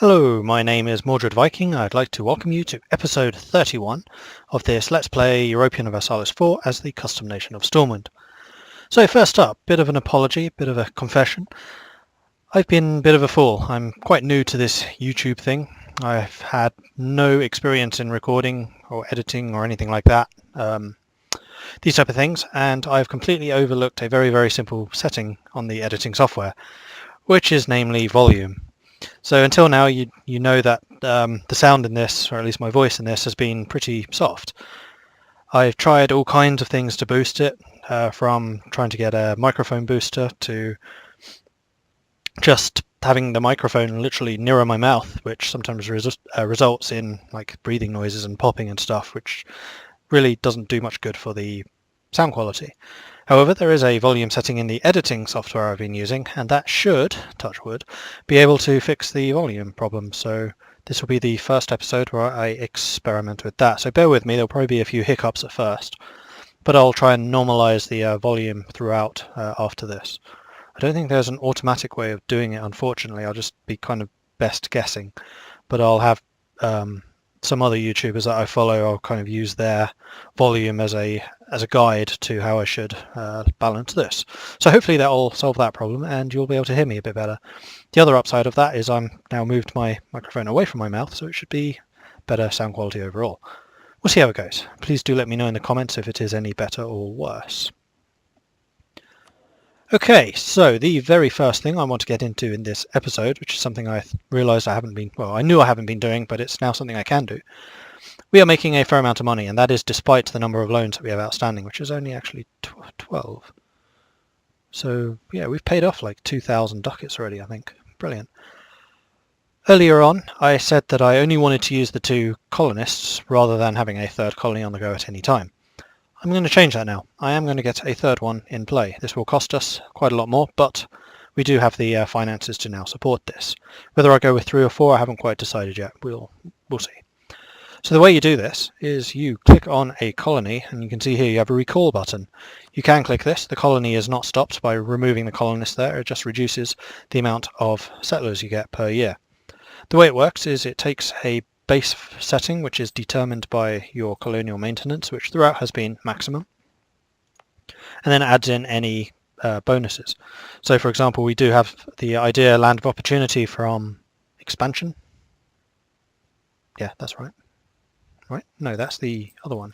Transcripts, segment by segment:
Hello, my name is Mordred Viking. I'd like to welcome you to episode 31 of this Let's Play Europa Universalis 4 as the custom nation of Stormwind. So first up, bit of an apology, bit of a confession. I've been a bit of a fool. I'm quite new to this YouTube thing. I've had no experience in recording or editing or anything like that, these type of things, and I've completely overlooked a very simple setting on the editing software, which is namely volume. So until now, you know that the sound in this, or at least my voice in this, has been pretty soft. I've tried all kinds of things to boost it, from trying to get a microphone booster to just having the microphone literally nearer my mouth, which sometimes results in like breathing noises and popping and stuff, which really doesn't do much good for the sound quality. However, there is a volume setting in the editing software I've been using, and that should, touch wood, be able to fix the volume problem. So this will be the first episode where I experiment with that. So bear with me, there'll probably be a few hiccups at first, but I'll try and normalize the volume throughout after this. I don't think there's an automatic way of doing it, unfortunately. I'll just be kind of best guessing, but I'll have some other YouTubers that I follow. I'll kind of use their volume as a guide to how I should balance this. So hopefully that will solve that problem and you'll be able to hear me a bit better. The other upside of that is I'm now moved my microphone away from my mouth, so it should be better sound quality overall. We'll see how it goes. Please do let me know in the comments if it is any better or worse. Okay, so the very first thing I want to get into in this episode, which is something I realised I knew I haven't been doing, but it's now something I can do. We are making a fair amount of money, and that is despite the number of loans that we have outstanding, which is only actually 12. So yeah, we've paid off like 2,000 ducats already, I think. Brilliant. Earlier on, I said that I only wanted to use the 2 colonists rather than having a third colony on the go at any time. I'm going to change that now. I am going to get a third one in play. This will cost us quite a lot more, but we do have the finances to now support this. Whether I go with 3 or 4, I haven't quite decided yet. We'll see. So the way you do this is you click on a colony, and you can see here you have a recall button. You can click this. The colony is not stopped by removing the colonist there. It just reduces the amount of settlers you get per year. The way it works is it takes a base setting, which is determined by your colonial maintenance, which throughout has been maximum, and then adds in any bonuses. So for example, we do have the idea land of opportunity from expansion. Yeah, that's right. Right? No, that's the other one.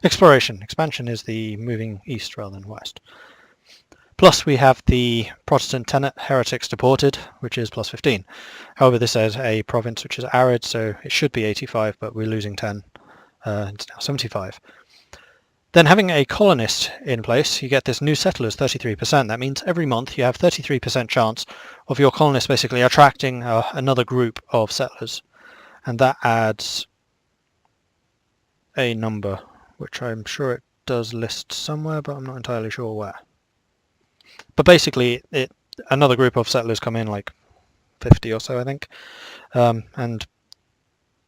Exploration. Expansion is the moving east rather than west. Plus we have the Protestant tenet, heretics deported, which is plus 15. However, this is a province which is arid, so it should be 85, but we're losing 10. It's now 75. Then having a colonist in place, you get this new settlers, 33%. That means every month you have 33% chance of your colonist basically attracting another group of settlers. And that adds a number, which I'm sure it does list somewhere, but I'm not entirely sure where. But basically, another group of settlers come in, like 50 or so, I think, and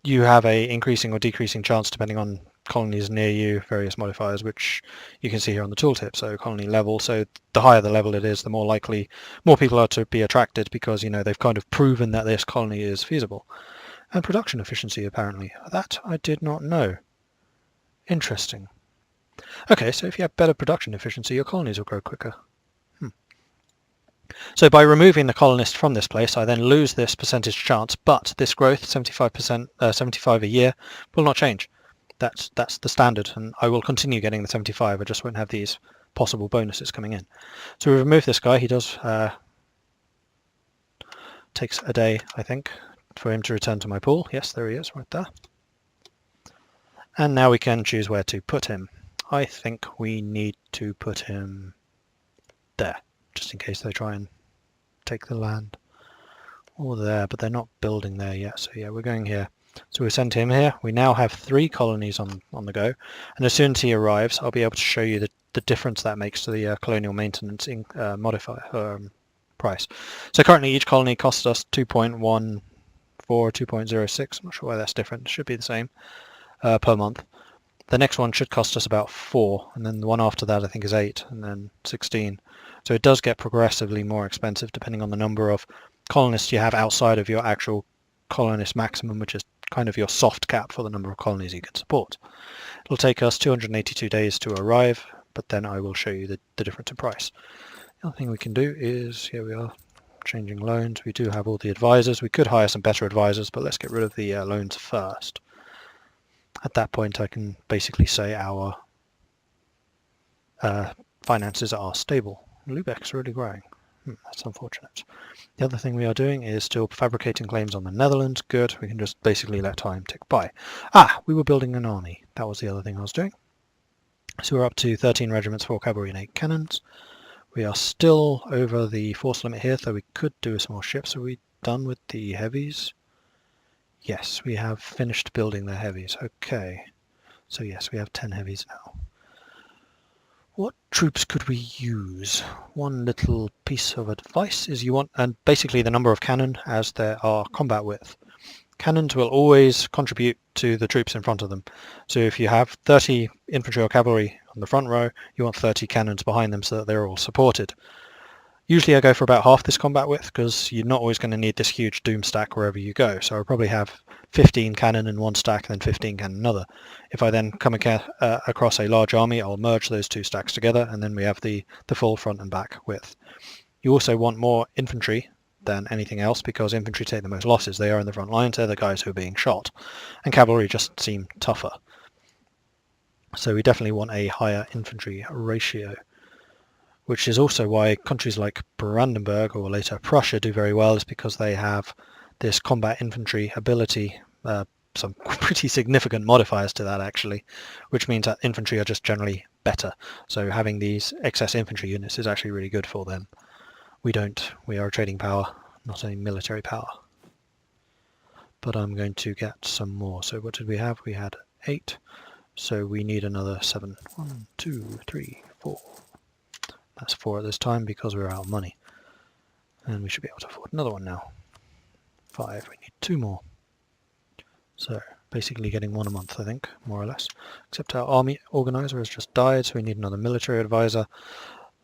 you have a increasing or decreasing chance depending on colonies near you, various modifiers, which you can see here on the tooltip. So colony level, so the higher the level it is, the more likely more people are to be attracted because, you know, they've kind of proven that this colony is feasible. And production efficiency, apparently. That I did not know. Interesting. Okay, so if you have better production efficiency, your colonies will grow quicker. So by removing the colonist from this place, I then lose this percentage chance, but this growth, 75%, 75 a year, will not change. That's the standard, and I will continue getting the 75. I just won't have these possible bonuses coming in. So we remove this guy. He does takes a day, I think, for him to return to my pool. Yes, there he is, right there. And now we can choose where to put him. I think we need to put him there, just in case they try and take the land. Or there, but they're not building there yet, so yeah, we're going here. So we send him here. We now have 3 colonies on the go, and as soon as he arrives, I'll be able to show you the difference that makes to the colonial maintenance modifier price. So currently each colony costs us 2.14, 2.06, I'm not sure why that's different, it should be the same, per month. The next one should cost us about 4, and then the one after that I think is 8, and then 16. So it does get progressively more expensive depending on the number of colonists you have outside of your actual colonist maximum, which is kind of your soft cap for the number of colonies you can support. It'll take us 282 days to arrive, but then I will show you the difference in price. The other thing we can do is, here we are, changing loans. We do have all the advisors. We could hire some better advisors, but let's get rid of the loans first. At that point I can basically say our finances are stable. Lübeck's really growing. That's unfortunate. The other thing we are doing is still fabricating claims on the Netherlands. Good, we can just basically let time tick by. We were building an army. That was the other thing I was doing. So we're up to 13 regiments, 4 cavalry and 8 cannons. We are still over the force limit here, so we could do some more ships. Are we done with the heavies? Yes, we have finished building the heavies. Okay, so yes, we have 10 heavies now. What troops could we use? One little piece of advice is you want, and basically the number of cannon as there are combat width. Cannons will always contribute to the troops in front of them. So if you have 30 infantry or cavalry on the front row, you want 30 cannons behind them so that they're all supported. Usually I go for about half this combat width because you're not always going to need this huge doom stack wherever you go. So I'll probably have 15 cannon in one stack and then 15 cannon in another. If I then come across a large army, I'll merge those two stacks together and then we have the full front and back width. You also want more infantry than anything else because infantry take the most losses. They are in the front lines, they're the guys who are being shot. And cavalry just seem tougher. So we definitely want a higher infantry ratio, which is also why countries like Brandenburg or later Prussia do very well, is because they have this combat infantry ability, some pretty significant modifiers to that actually, which means that infantry are just generally better. So having these excess infantry units is actually really good for them. We are a trading power, not a military power. But I'm going to get some more. So what did we have? We had 8, so we need another 7. 1, 2, 3, 4. That's 4 at this time because we're out of money. And we should be able to afford another one now. 5, we need 2 more. So basically getting 1 a month, I think, more or less. Except our army organizer has just died, so we need another military advisor.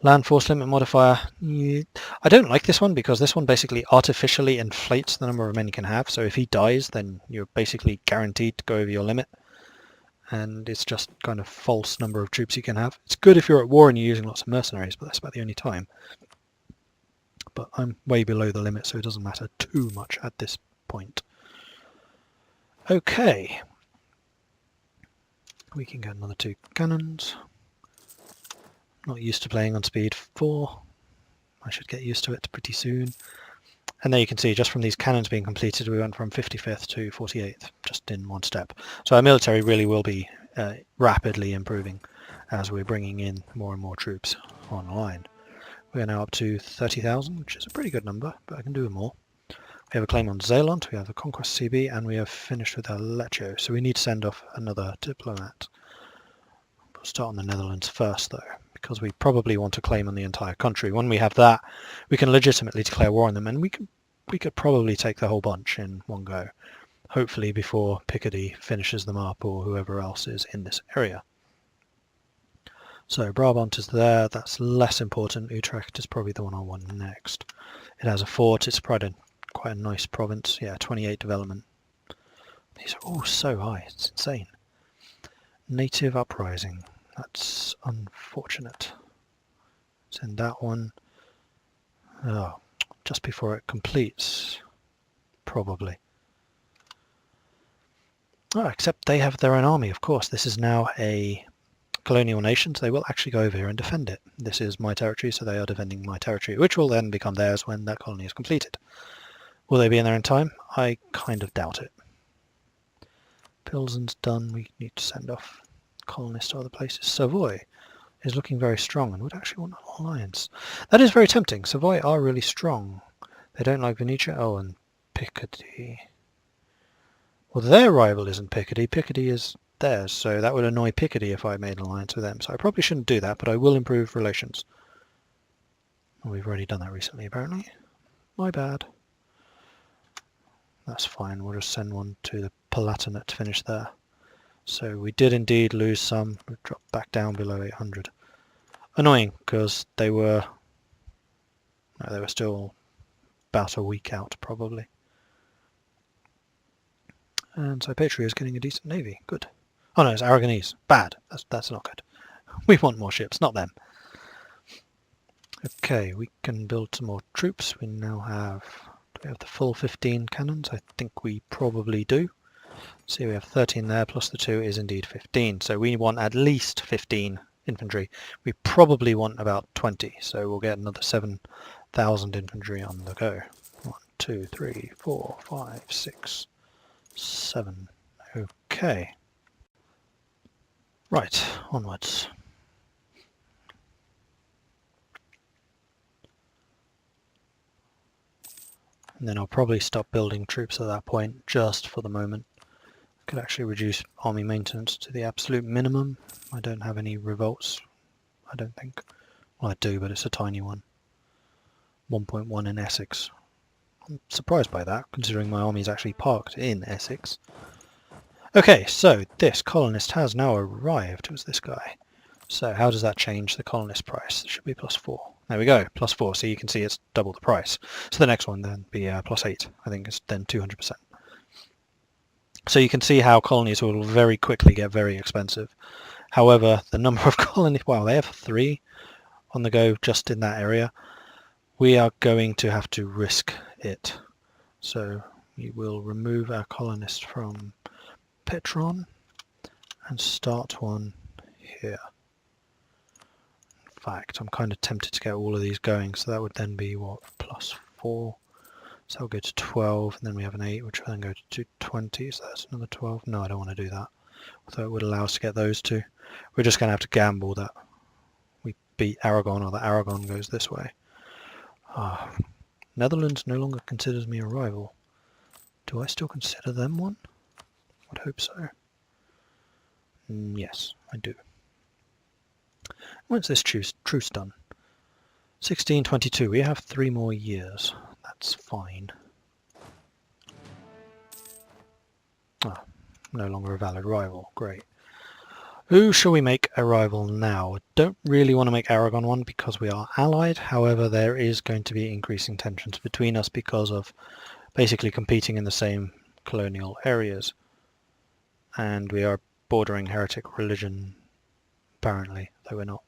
Land force limit modifier. I don't like this one because this one basically artificially inflates the number of men you can have. So if he dies, then you're basically guaranteed to go over your limit. And it's just kind of false number of troops you can have. It's good if you're at war and you're using lots of mercenaries, but that's about the only time. But I'm way below the limit, so it doesn't matter too much at this point. Okay. We can get another 2 cannons. Not used to playing on speed 4. I should get used to it pretty soon. And there you can see, just from these cannons being completed, we went from 55th to 48th, just in one step. So our military really will be rapidly improving as we're bringing in more and more troops online. We are now up to 30,000, which is a pretty good number, but I can do more. We have a claim on Zeeland, we have a Conquest CB, and we have finished with our Lecce, so we need to send off another diplomat. We'll start on the Netherlands first, though, because we probably want to claim on the entire country. When we have that, we can legitimately declare war on them, and we could probably take the whole bunch in one go, hopefully before Picardy finishes them up or whoever else is in this area. So Brabant is there, that's less important. Utrecht is probably the one I want next. It has a fort, it's quite a nice province. Yeah, 28 development. These are all so high, it's insane. Native uprising. That's unfortunate. Send that one. Oh, just before it completes, probably. Oh, except they have their own army, of course. This is now a colonial nation, so they will actually go over here and defend it. This is my territory, so they are defending my territory, which will then become theirs when that colony is completed. Will they be in there in time? I kind of doubt it. Pilsen's done. We need to send off colonists to other places. Savoy is looking very strong and would actually want an alliance. That is very tempting. Savoy are really strong. They don't like Venetia. Oh, and Picardy. Well, their rival isn't Picardy. Picardy is theirs, so that would annoy Picardy if I made an alliance with them. So I probably shouldn't do that, but I will improve relations. Well, we've already done that recently, apparently. My bad. That's fine. We'll just send one to the Palatinate to finish there. So we did indeed lose some. We've dropped back down below 800. Annoying, because they were still about a week out, probably. And so Patria is getting a decent navy. Good. Oh no, it's Aragonese. Bad. That's not good. We want more ships, not them. Okay, we can build some more troops. We now have... Do we have the full 15 cannons? I think we probably do. See, we have 13 there, plus the 2 is indeed 15. So we want at least 15 infantry. We probably want about 20, so we'll get another 7,000 infantry on the go. 1, 2, 3, 4, 5, 6, 7. Okay. Right, onwards. And then I'll probably stop building troops at that point, just for the moment. I could actually reduce army maintenance to the absolute minimum. I don't have any revolts, I don't think. Well, I do, but it's a tiny one. 1.1 in Essex. I'm surprised by that, considering my army is actually parked in Essex. Okay, so this colonist has now arrived. It was this guy. So how does that change the colonist price? It should be +4. There we go, +4. So you can see it's double the price. So the next one then be +8. I think it's then 200%. So you can see how colonies will very quickly get very expensive. However, the number of colonies, wow, they have 3 on the go just in that area. We are going to have to risk it. So we will remove our colonist from Petron and start one here. In fact, I'm kind of tempted to get all of these going, so that would then be what, +4. So I'll go to 12, and then we have an 8, which will then go to 20, so that's another 12. No, I don't want to do that. Although it would allow us to get those two. We're just going to have to gamble that we beat Aragon, or that Aragon goes this way. Netherlands no longer considers me a rival. Do I still consider them one? I would hope so. Yes, I do. When's this truce done? 1622. We have 3 more years. That's fine. No longer a valid rival. Great. Who shall we make a rival now? I don't really want to make Aragon one because we are allied. However, there is going to be increasing tensions between us because of basically competing in the same colonial areas. And we are bordering heretic religion, apparently, though we're not.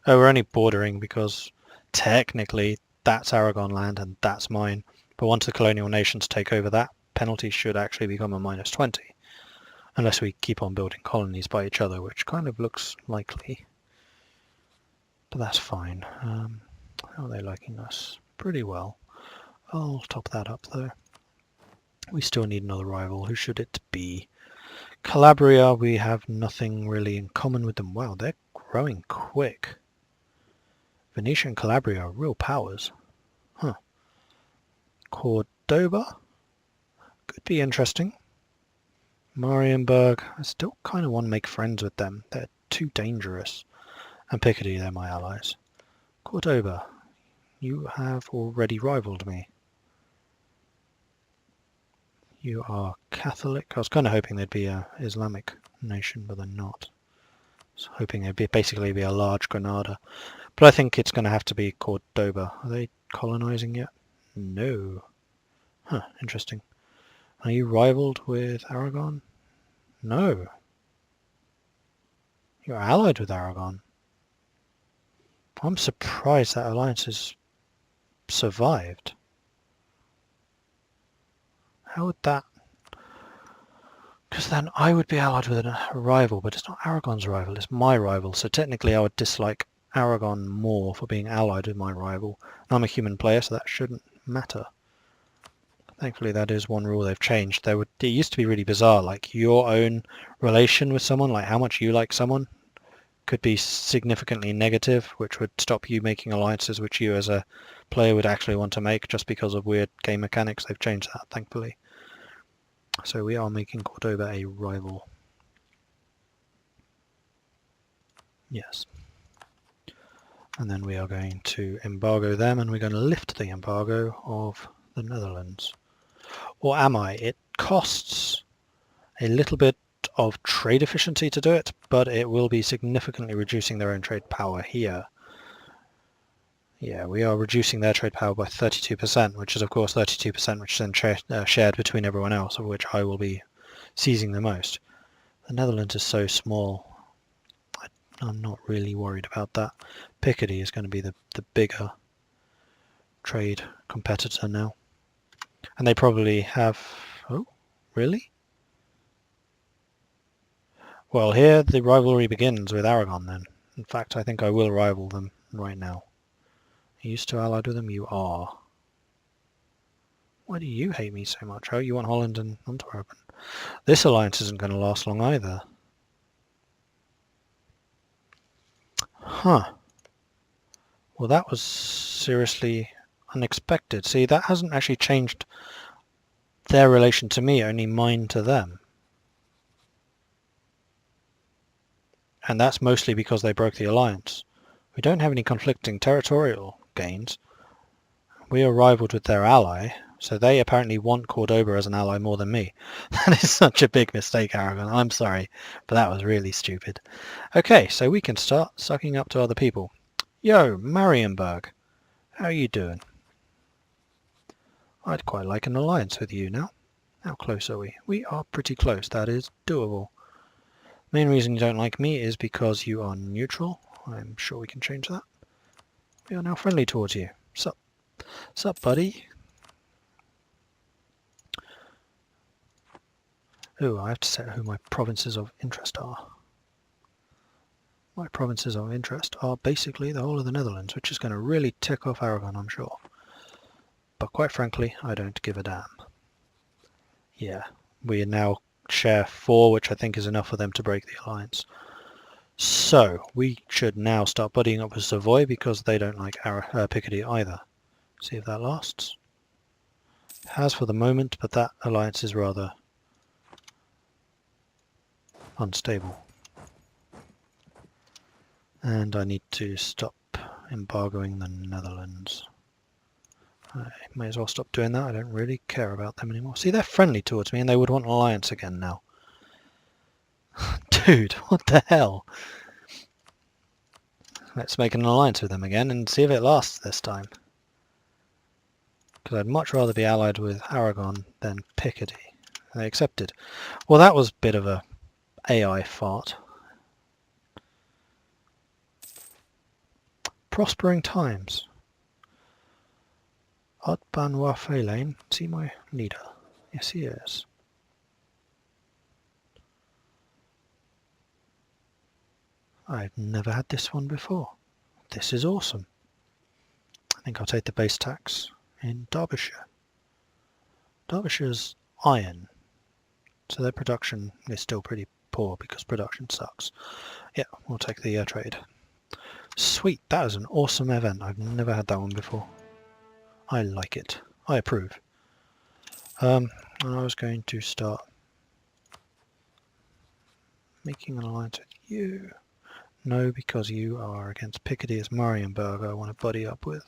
Oh, we're only bordering because technically that's Aragon land and that's mine. But once the colonial nations take over, that penalty should actually become a -20. Unless we keep on building colonies by each other, which kind of looks likely. But that's fine. How are they liking us? Pretty well. I'll top that up though. We still need another rival. Who should it be? Calabria, we have nothing really in common with them. Wow, they're growing quick. Venetia and Calabria are real powers. Huh. Cordoba? Could be interesting. Marienburg, I still kind of want to make friends with them. They're too dangerous. And Picardy, they're my allies. Cordoba, you have already rivaled me. You are Catholic. I was kind of hoping they'd be an Islamic nation, but they're not. I was hoping they'd basically be a large Granada. But I think it's going to have to be Cordoba. Are they colonizing yet? No. Huh, interesting. Are you rivaled with Aragon? No. You're allied with Aragon. I'm surprised that alliance has survived. How would that... Because then I would be allied with a rival, but it's not Aragon's rival, it's my rival. So technically I would dislike Aragon more for being allied with my rival. I'm a human player, so that shouldn't matter. Thankfully that is one rule they've changed. It used to be really bizarre, like your own relation with someone, like how much you like someone, could be significantly negative, which would stop you making alliances which you as a player would actually want to make just because of weird game mechanics. They've changed that, thankfully. So we are making Cordoba a rival. Yes. And then we are going to embargo them, and we're going to lift the embargo of the Netherlands. Or am I? It costs a little bit of trade efficiency to do it, but it will be significantly reducing their own trade power here. Yeah, we are reducing their trade power by 32%, which is of course 32%, which is then shared between everyone else, of which I will be seizing the most. The Netherlands is so small, I'm not really worried about that. Picardy is going to be the bigger trade competitor now. And they probably have... Oh, really? Well, here the rivalry begins with Aragon then. In fact, I think I will rival them right now. Are you still allied with them? You are. Why do you hate me so much? Oh, you want Holland and Antwerpen. This alliance isn't going to last long either. Huh. Well, that was seriously unexpected. See, that hasn't actually changed their relation to me, only mine to them. And that's mostly because they broke the alliance. We don't have any conflicting territorial gains. We are rivaled with their ally, so they apparently want Cordoba as an ally more than me. That is such a big mistake, Aragon. I'm sorry, but that was really stupid. Okay, so we can start sucking up to other people. Yo, Marienburg, how are you doing? I'd quite like an alliance with you now. How close are we? We are pretty close, that is doable. Main reason you don't like me is because you are neutral. I'm sure we can change that. We are now friendly towards you. Sup? Sup, buddy? Ooh, I have to set who my provinces of interest are. My provinces of interest are basically the whole of the Netherlands, which is going to really tick off Aragon, I'm sure. But quite frankly, I don't give a damn. Yeah, we now share 4, which I think is enough for them to break the alliance. So, we should now start buddying up with Savoy because they don't like Picardy either. See if that lasts. It has for the moment, but that alliance is rather unstable. And I need to stop embargoing the Netherlands. I may as well stop doing that. I don't really care about them anymore. See, they're friendly towards me and they would want an alliance again now. Dude, what the hell? Let's make an alliance with them again and see if it lasts this time. Because I'd much rather be allied with Aragon than Picardy. They accepted. Well, that was a bit of a AI fart. Prospering times. Adban Wafelain, see my leader? Yes, he is. I've never had this one before. This is awesome. I think I'll take the base tax in Derbyshire. Derbyshire's iron, so their production is still pretty poor because production sucks. Yeah, we'll take the trade. Sweet, that is an awesome event. I've never had that one before. I like it. I approve. And I was going to start making an alliance with you. No, because you are against Picardy as Marienburg I want to buddy up with.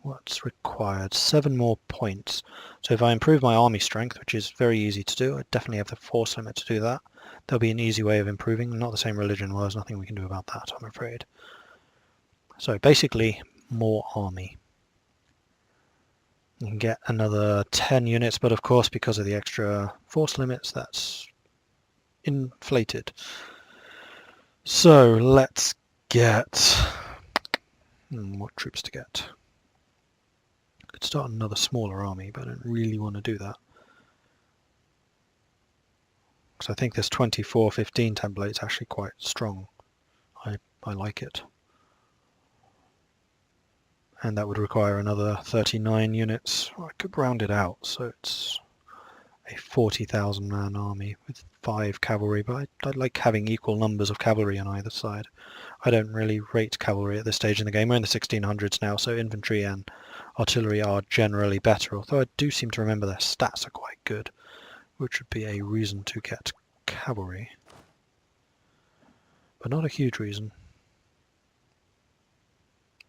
What's required? 7 more points. So if I improve my army strength, which is very easy to do, I definitely have the force limit to do that. There'll be an easy way of improving. Not the same religion, well, there's nothing we can do about that, I'm afraid. So basically, more army. You can get another 10 units, but of course, because of the extra force limits, that's inflated. So let's get... what troops to get? I could start another smaller army, but I don't really want to do that. Because I think this 24-15 template is actually quite strong. I like it. And that would require another 39 units. I could round it out, so it's a 40,000 man army with 5 cavalry, but I'd like having equal numbers of cavalry on either side. I don't really rate cavalry at this stage in the game. We're in the 1600s now, so infantry and artillery are generally better, although I do seem to remember their stats are quite good, which would be a reason to get cavalry. But not a huge reason.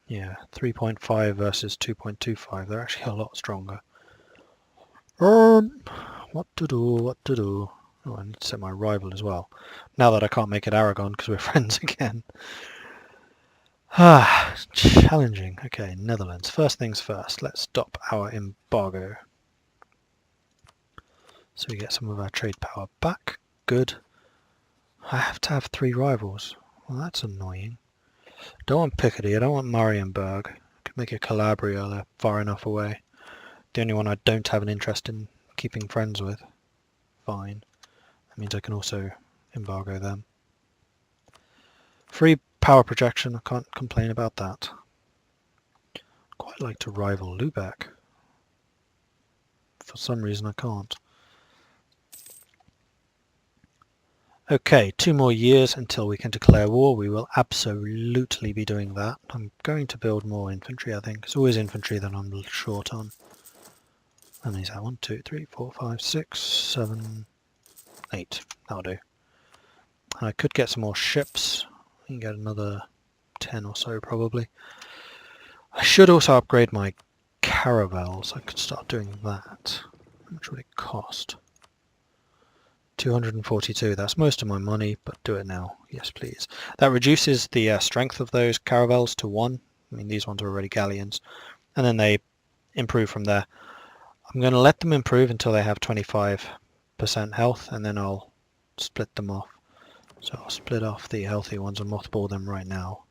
Yeah, 3.5 versus 2.25, they're actually a lot stronger. What to do? Oh, I need to set my rival as well. Now that I can't make it Aragon because we're friends again. Challenging. Okay, Netherlands. First things first, let's stop our embargo. So we get some of our trade power back. Good. I have to have 3 rivals. Well, that's annoying. Don't want Picardy, I don't want Marienburg. I could make it Calabria, they're far enough away. The only one I don't have an interest in keeping friends with. Fine. That means I can also embargo them. Free power projection, I can't complain about that. Quite like to rival Lubeck. For some reason I can't. Okay, 2 more years until we can declare war. We will absolutely be doing that. I'm going to build more infantry, I think. It's always infantry that I'm short on. And these are 1, 2, 3, 4, 5, 6, 7, 8. That'll do. I could get some more ships. I can get another 10 or so probably. I should also upgrade my caravels. I could start doing that. How much would it cost? 242, that's most of my money, but do it now. Yes, please. That reduces the strength of those caravels to 1. I mean, these ones are already galleons. And then they improve from there. I'm going to let them improve until they have 25% health, and then I'll split them off. So I'll split off the healthy ones and mothball them right now,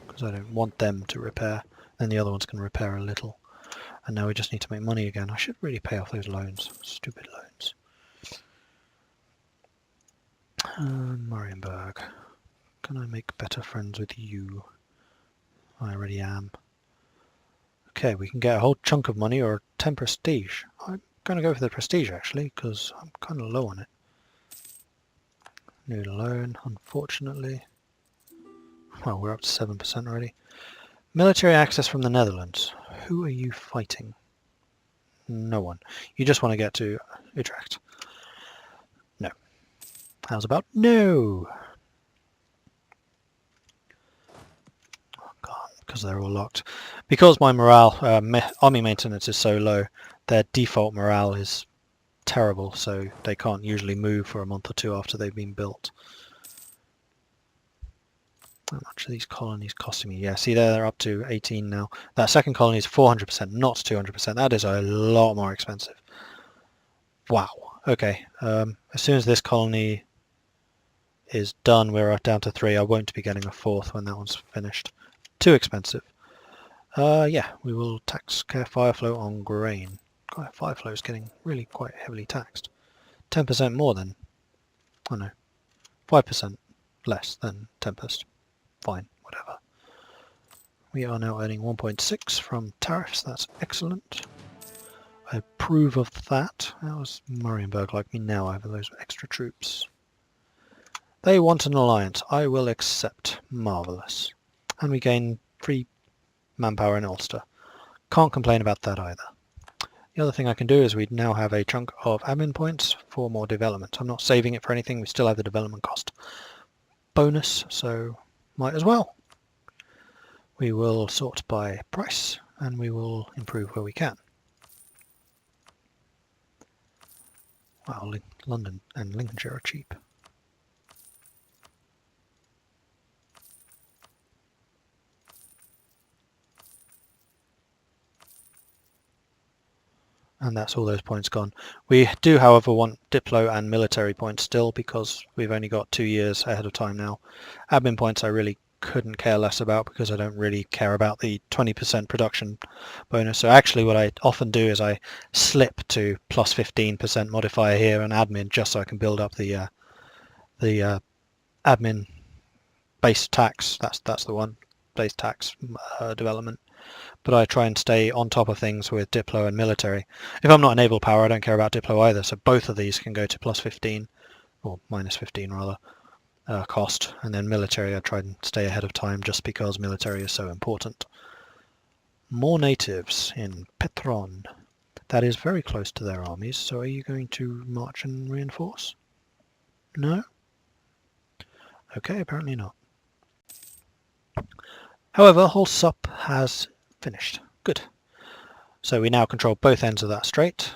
because I don't want them to repair. Then the other ones can repair a little. And now we just need to make money again. I should really pay off those loans. Stupid loans. Marienburg. Can I make better friends with you? I already am. Okay, we can get a whole chunk of money or 10 prestige. I'm going to go for the prestige actually, because I'm kind of low on it. New loan, unfortunately. Well, we're up to 7% already. Military access from the Netherlands. Who are you fighting? No one. You just want to get to Utrecht. No. How's about no? Oh God, because they're all locked. Because my morale, army maintenance is so low, their default morale is terrible, so they can't usually move for a month or 2 after they've been built. How much are these colonies costing me? Yeah, see there, they're up to 18 now. That second colony is 400%, not 200%. That is a lot more expensive. Wow. Okay. As soon as this colony is done, we're down to 3. I won't be getting a 4th when that one's finished. Too expensive. Yeah, we will tax Fireflow on grain. God, Fireflow is getting really quite heavily taxed. 10% more than, oh no, 5% less than Tempest. Fine, whatever. We are now earning 1.6 from tariffs. That's excellent. I approve of that. How's Marienburg like me now? I have those extra troops. They want an alliance. I will accept. Marvellous. And we gain free manpower in Ulster. Can't complain about that either. The other thing I can do is we now have a chunk of admin points for more development. I'm not saving it for anything. We still have the development cost bonus, so might as well. We will sort by price, and we will improve where we can. Wow, London and Lincolnshire are cheap. And that's all those points gone. We do, however, want Diplo and military points still, because we've only got 2 years ahead of time now. Admin points I really couldn't care less about, because I don't really care about the 20% production bonus. So actually what I often do is I slip to plus 15% modifier here and admin, just so I can build up the admin base tax. That's the one, base tax development. But I try and stay on top of things with Diplo and military. If I'm not a naval power, I don't care about Diplo either, so both of these can go to plus 15, or minus 15 rather, cost, and then military I try and stay ahead of time just because military is so important. More natives in Petron. That is very close to their armies, so are you going to march and reinforce? No? Okay, apparently not. However, Holsup has finished. Good. So we now control both ends of that strait.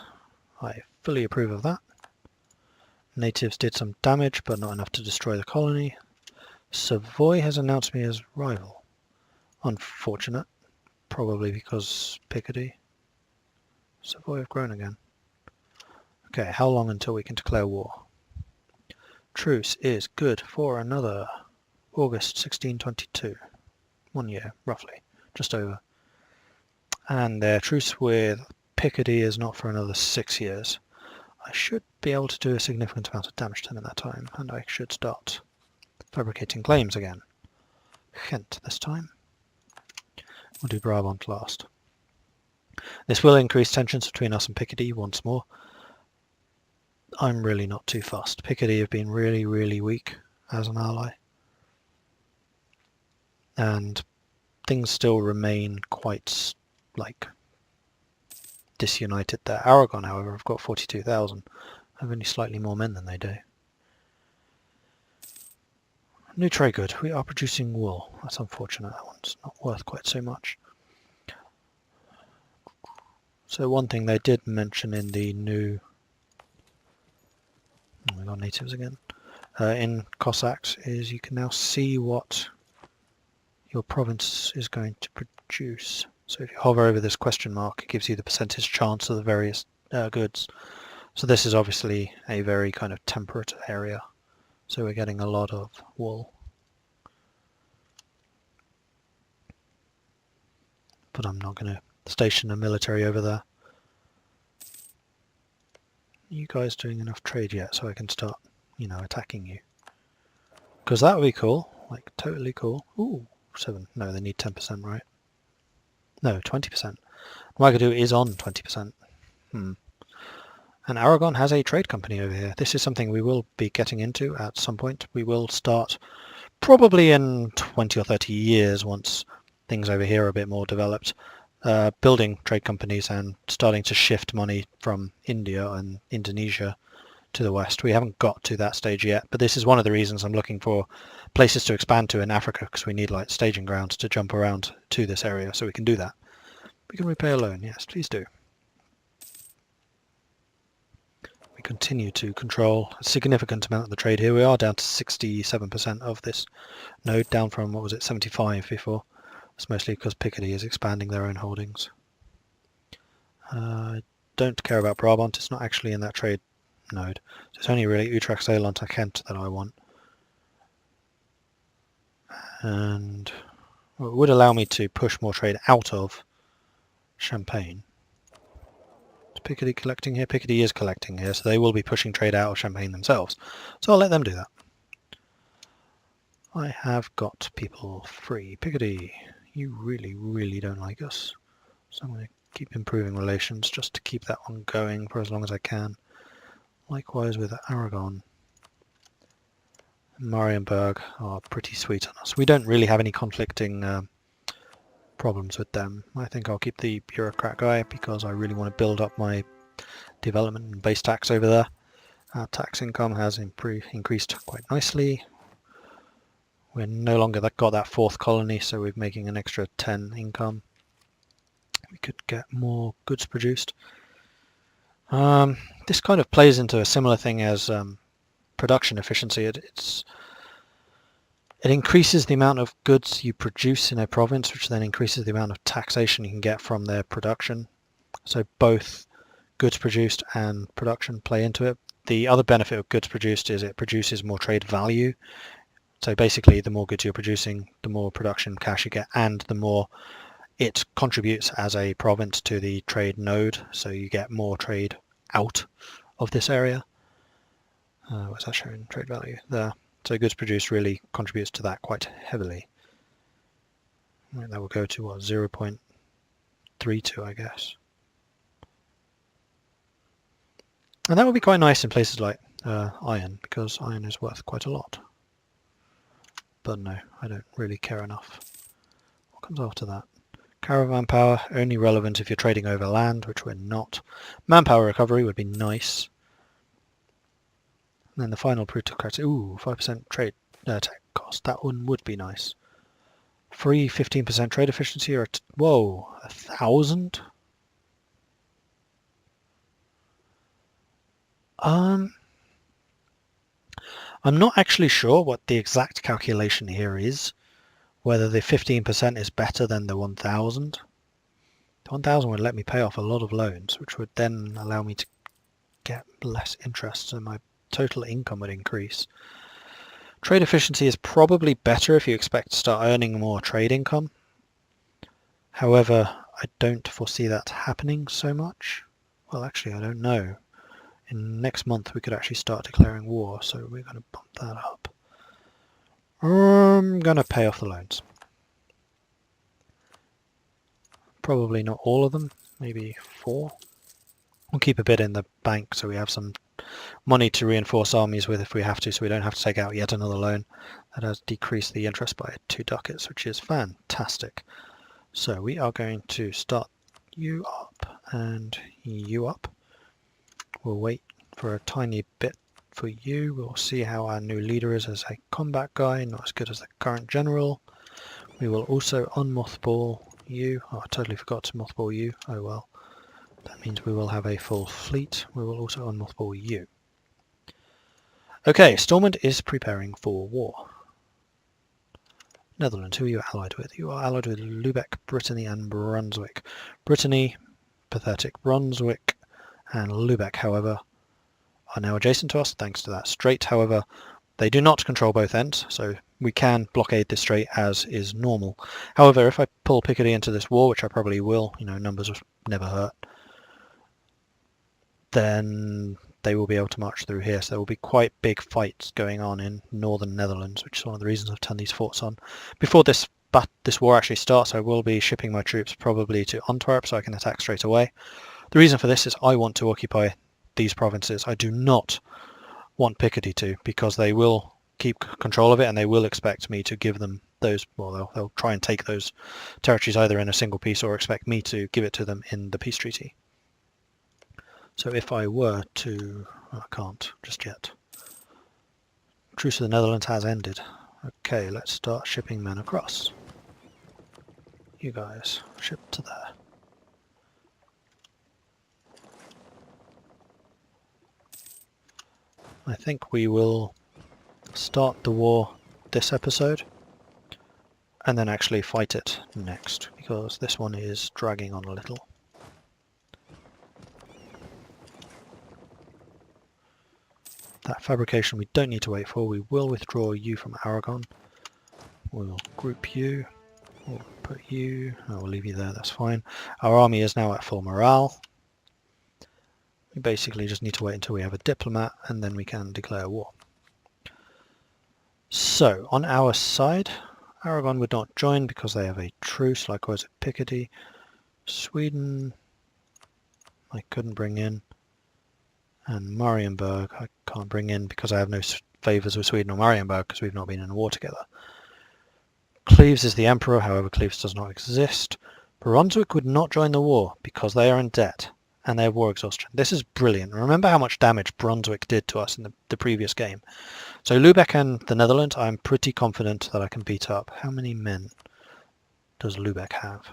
I fully approve of that. Natives did some damage, but not enough to destroy the colony. Savoy has announced me as rival. Unfortunate, probably because Picardy. Savoy have grown again. Okay, how long until we can declare war? Truce is good for another August 1622. 1 year, roughly, just over. And their truce with Picardy is not for another 6 years. I should be able to do a significant amount of damage to them in that time, and I should start fabricating claims again. Ghent this time. We'll do Brabant last. This will increase tensions between us and Picardy once more. I'm really not too fussed. Picardy have been really, really weak as an ally. And things still remain quite, disunited there. Aragon, however, have got 42,000. Have only slightly more men than they do. New trade good. We are producing wool. That's unfortunate. That one's not worth quite so much. So one thing they did mention in the new... Oh, we got natives again. In Cossacks is you can now see what your province is going to produce. So if you hover over this question mark, it gives you the percentage chance of the various goods. So this is obviously a very kind of temperate area. So we're getting a lot of wool. But I'm not going to station a military over there. Are you guys doing enough trade yet so I can start, attacking you? Because that would be cool. Totally cool. Ooh, 7. No, they need 10%, right? No, 20%. What I could do is on 20%. And Aragon has a trade company over here. This is something we will be getting into at some point. We will start probably in 20 or 30 years once things over here are a bit more developed, building trade companies and starting to shift money from India and Indonesia to the west. We haven't got to that stage yet, but this is one of the reasons I'm looking for places to expand to in Africa, because we need staging grounds to jump around to this area, so we can do that. We can repay a loan, yes, please do. We continue to control a significant amount of the trade here. We are down to 67% of this node, down from, 75 before. It's mostly because Picardy is expanding their own holdings. I don't care about Brabant. It's not actually in that trade node. So it's only really Utrecht, Zeeland, and Kent that I want. And it would allow me to push more trade out of Champagne. Is Picardy collecting here? Picardy is collecting here, so they will be pushing trade out of Champagne themselves. So I'll let them do that. I have got people free. Picardy, you really, really don't like us. So I'm going to keep improving relations just to keep that one going for as long as I can. Likewise with Aragon. Marienburg are pretty sweet on us. We don't really have any conflicting problems with them. I think I'll keep the bureaucrat guy because I really want to build up my development and base tax over there. Our tax income has increased quite nicely. We're no longer got that 4th colony, so we're making an extra 10 income. We could get more goods produced. This kind of plays into a similar thing as production efficiency. It increases the amount of goods you produce in a province, which then increases the amount of taxation you can get from their production. So both goods produced and production play into it. The other benefit of goods produced is it produces more trade value. So basically, the more goods you're producing, the more production cash you get, and the more it contributes as a province to the trade node. So you get more trade out of this area. What's that showing? Trade value there. So goods produced really contributes to that quite heavily. Right, that will go to what, 0.32, I guess. And that would be quite nice in places like iron, because iron is worth quite a lot. But no, I don't really care enough. What comes after that? Caravan power, only relevant if you're trading over land, which we're not. Manpower recovery would be nice. And then the final plutocrat, 5% trade tech cost. That one would be nice. Free 15% trade efficiency, or whoa, 1,000? I'm not actually sure what the exact calculation here is. whether the 15% is better than the 1,000. The 1,000 would let me pay off a lot of loans, which would then allow me to get less interest, so my total income would increase. Trade efficiency is probably better if you expect to start earning more trade income. However, I don't foresee that happening so much. Well, actually, I don't know. In next month, we could actually start declaring war, so we're going to bump that up. I'm going to pay off the loans. Probably not all of them, maybe 4. We'll keep a bit in the bank so we have some money to reinforce armies with if we have to, so we don't have to take out yet another loan. That has decreased the interest by 2 ducats, which is fantastic. So we are going to start you up and you up. We'll wait for a tiny bit for you. We'll see how our new leader is as a combat guy, not as good as the current general. We will also unmothball you. Oh, I totally forgot to mothball you. Oh well. That means we will have a full fleet. We will also unmothball you. Okay, Stormont is preparing for war. Netherlands, who are you allied with? You are allied with Lubeck, Brittany and Brunswick. Brittany, pathetic. Brunswick and Lubeck, however, are now adjacent to us thanks to that strait. However, they do not control both ends, so we can blockade this strait as is normal. However, if I pull Picardy into this war, which I probably will, numbers will never hurt, then they will be able to march through here. So there will be quite big fights going on in northern Netherlands, which is one of the reasons I've turned these forts on. Before this war actually starts, I will be shipping my troops probably to Antwerp so I can attack straight away. The reason for this is I want to occupy these provinces. I do not want Picardy to, because they will keep control of it and they will expect me to give them those, well, they'll try and take those territories either in a single piece or expect me to give it to them in the peace treaty. So if I were to... I can't just yet. Truce of the Netherlands has ended. Okay, let's start shipping men across. You guys, ship to there. I think we will start the war this episode and then actually fight it next, because this one is dragging on a little. That fabrication we don't need to wait for. We will withdraw you from Aragon. We'll group you. We'll put you... Oh, we'll leave you there, that's fine. Our army is now at full morale. We basically just need to wait until we have a diplomat and then we can declare war. So, on our side, Aragon would not join because they have a truce, likewise at Picardy. Sweden, I couldn't bring in. And Marienburg I can't bring in because I have no favours with Sweden or Marienburg because we've not been in a war together. Cleves is the emperor, however Cleves does not exist. Brunswick would not join the war because they are in debt and they have war exhaustion. This is brilliant. Remember how much damage Brunswick did to us in the previous game. So Lubeck and the Netherlands, I'm pretty confident that I can beat up. How many men does Lubeck have?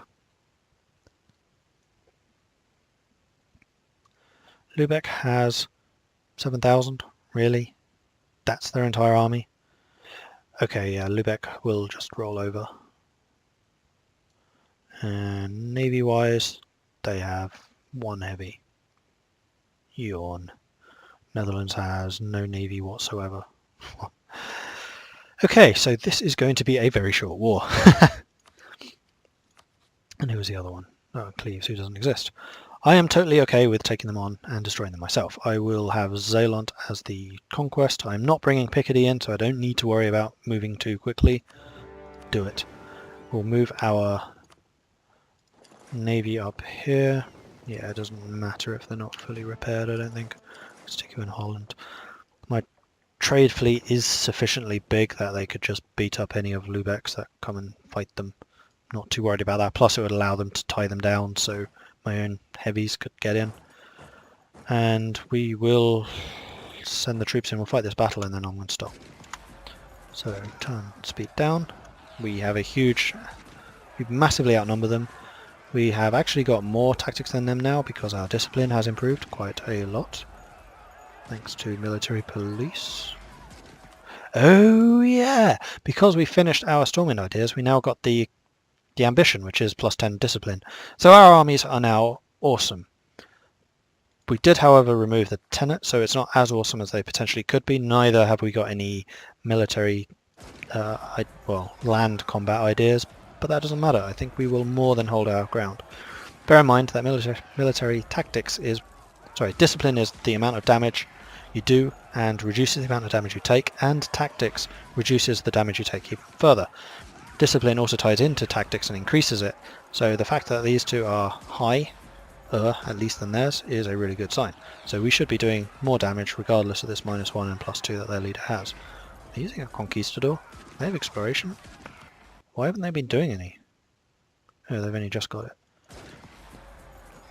Lubeck has 7,000, really? That's their entire army? Okay, yeah, Lubeck will just roll over. And navy-wise, they have 1 heavy. Yawn. Netherlands has no navy whatsoever. Okay, so this is going to be a very short war. And who was the other one? Oh, Cleves, who doesn't exist. I am totally okay with taking them on and destroying them myself. I will have Zeeland as the conquest. I'm not bringing Picardy in, so I don't need to worry about moving too quickly. Do it. We'll move our navy up here. Yeah, it doesn't matter if they're not fully repaired, I don't think. Stick you in Holland. My trade fleet is sufficiently big that they could just beat up any of Lubeck's that come and fight them. Not too worried about that. Plus it would allow them to tie them down, so my own heavies could get in. And we will send the troops in. We'll fight this battle and then I'm going to stop. So turn speed down. We have we massively outnumber them. We have actually got more tactics than them now because our discipline has improved quite a lot. Thanks to military police. Oh yeah, because we finished our storming ideas, we now got the ambition, which is plus 10 discipline. So our armies are now awesome. We did, however, remove the tenet, so it's not as awesome as they potentially could be. Neither have we got any military, land combat ideas, but that doesn't matter. I think we will more than hold our ground. Bear in mind that military tactics is, discipline is the amount of damage you do and reduces the amount of damage you take, and tactics reduces the damage you take even further. Discipline also ties into tactics and increases it, so the fact that these two are high, at least than theirs, is a really good sign. So we should be doing more damage regardless of this -1 and +2 that their leader has. They're using a conquistador. They have exploration. Why haven't they been doing any? Oh, they've only just got it.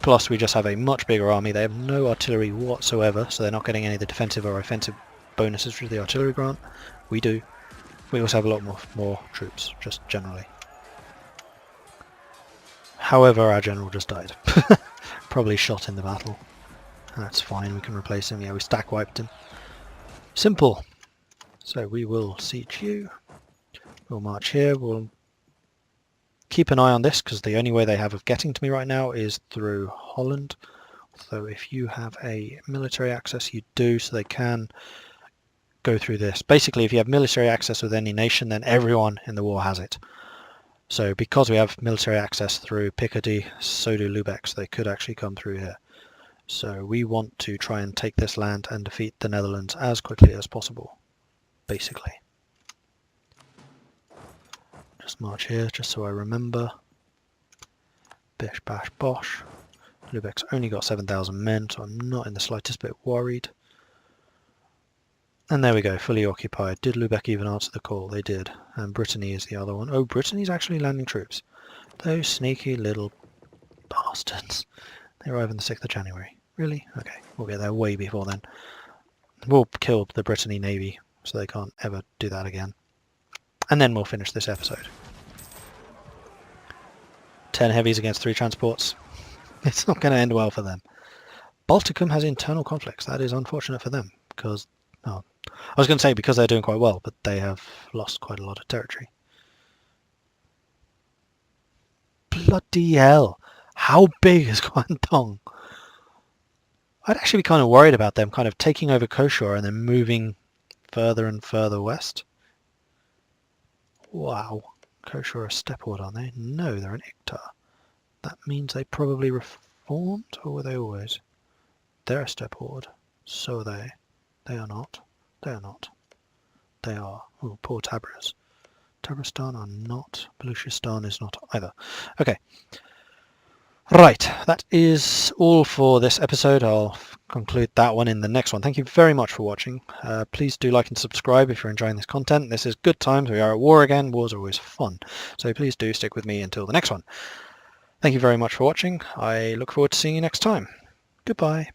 Plus we just have a much bigger army. They have no artillery whatsoever, so they're not getting any of the defensive or offensive bonuses for the artillery grant. We do. We also have a lot more troops, just generally. However, our general just died. Probably shot in the battle. That's fine, we can replace him. Yeah, we stack wiped him. Simple. So we will siege you. We'll march here. We'll keep an eye on this, because the only way they have of getting to me right now is through Holland. So if you have a military access, you do, so they can go through this. Basically, if you have military access with any nation, then everyone in the war has it. So because we have military access through Picardy, so do Lubeck, so they could actually come through here. So we want to try and take this land and defeat the Netherlands as quickly as possible, basically. Just march here, just so I remember. Bish bash bosh. Lubeck's only got 7,000 men, so I'm not in the slightest bit worried. And there we go, fully occupied. Did Lubeck even answer the call? They did. And Brittany is the other one. Oh, Brittany's actually landing troops. Those sneaky little bastards. They arrive on the 6th of January. Really? Okay, we'll get there way before then. We'll kill the Brittany Navy, so they can't ever do that again. And then we'll finish this episode. 10 heavies against 3 transports. It's not going to end well for them. Balticum has internal conflicts. That is unfortunate for them, because... Oh, I was going to say because they're doing quite well, but they have lost quite a lot of territory. Bloody hell! How big is Guangdong? I'd actually be kind of worried about them kind of taking over Koshor and then moving further and further west. Wow. Koshor are Stepward, aren't they? No, they're an Iktar. That means they probably reformed, or were they always? They're a Stepward. So are they. They are not. They are not. They are. Oh, poor Tabriz. Tabristan are not. Baluchistan is not either. Okay. Right, that is all for this episode. I'll conclude that one in the next one. Thank you very much for watching. Please do like and subscribe if you're enjoying this content. This is good times. We are at war again. Wars are always fun. So please do stick with me until the next one. Thank you very much for watching. I look forward to seeing you next time. Goodbye.